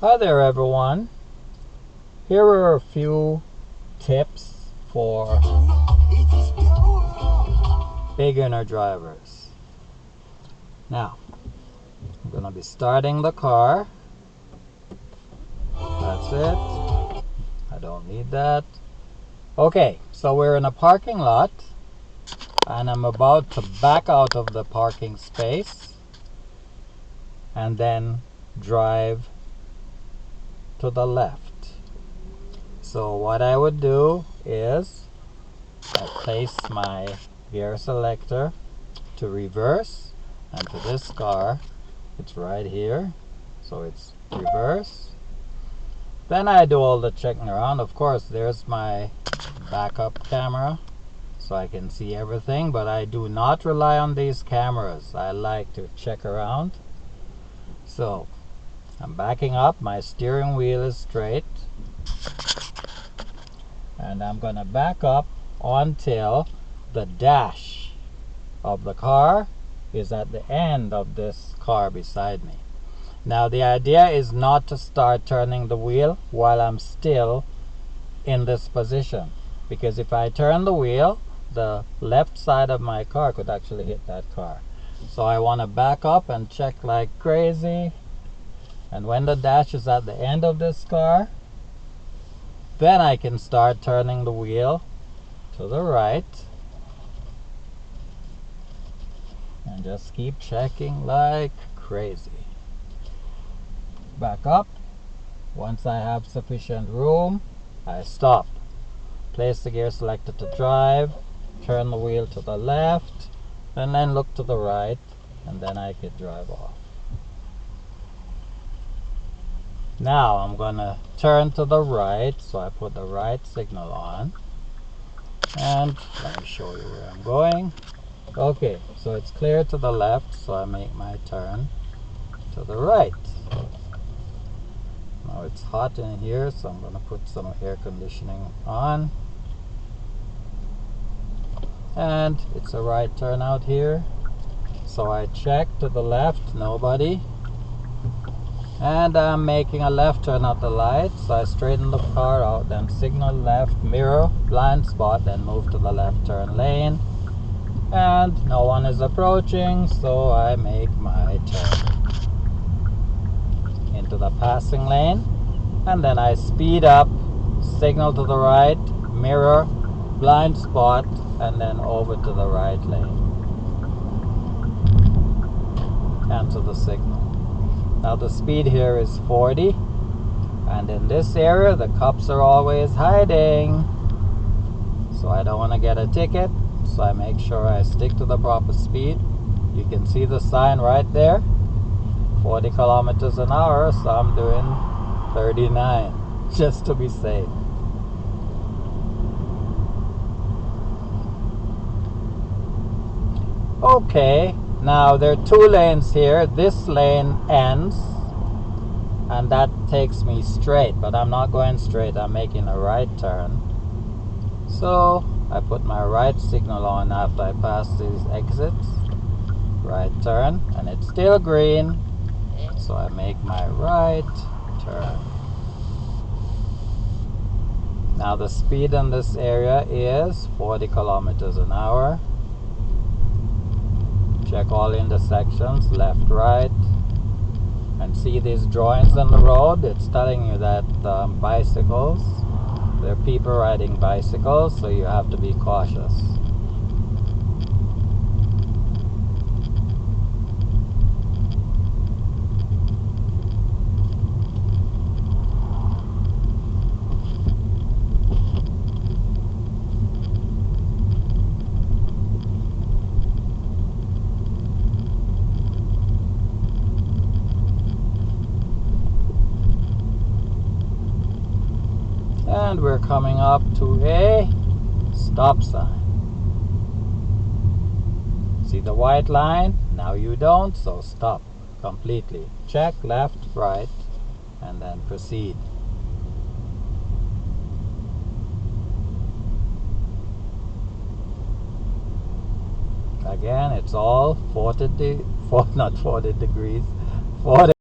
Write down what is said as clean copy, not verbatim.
Hi there everyone. Here are a few tips for beginner drivers. Now, I'm going to be starting the car. That's it. I don't need that. Okay, so we're in a parking lot and I'm about to back out of the parking space and then drive to the left. So what I would do is I place my gear selector to reverse, and to this car it's right here, so it's reverse. Then I do all the checking around. Of course there's my backup camera so I can see everything, but I do not rely on these cameras. I like to check around. So I'm backing up, my steering wheel is straight, and I'm going to back up until the dash of the car is at the end of this car beside me. Now the idea is not to start turning the wheel while I'm still in this position, because if I turn the wheel, the left side of my car could actually hit that car. So I want to back up and check like crazy, and when the dash is at the end of this car, then I can start turning the wheel to the right and just keep checking like crazy. Back up. Once I have sufficient room, I stop. Place the gear selector to drive, turn the wheel to the left, and then look to the right, and then I could drive off. Now I'm gonna turn to the right, so I put the right signal on, and let me show you where I'm going. Okay, so it's clear to the left, so I make my turn to the right. Now it's hot in here, so I'm gonna put some air conditioning on, and it's a right turn out here, so I check to the left, nobody. And I'm making a left turn at the light, so I straighten the car out, then signal left, mirror, blind spot, then move to the left turn lane. And no one is approaching, so I make my turn into the passing lane. And then I speed up, signal to the right, mirror, blind spot, and then over to the right lane. Cancel the signal. Now the speed here is 40, and in this area the cops are always hiding, so I don't want to get a ticket, so I make sure I stick to the proper speed. You can see the sign right there, 40 kilometers an hour, so I'm doing 39 just to be safe. Okay. Now there are two lanes here. This lane ends and that takes me straight, but I'm not going straight, I'm making a right turn. So I put my right signal on after I pass these exits. Right turn, and it's still green, so I make my right turn. Now the speed in this area is 40 kilometers an hour. Check all intersections, left, right, and see these drawings on the road. It's telling you that bicycles, there are people riding bicycles, so you have to be cautious. And we're coming up to a stop sign. See the white line? Now you don't, so stop completely. Check left, right, and then proceed. Again, it's all 40 degrees, 40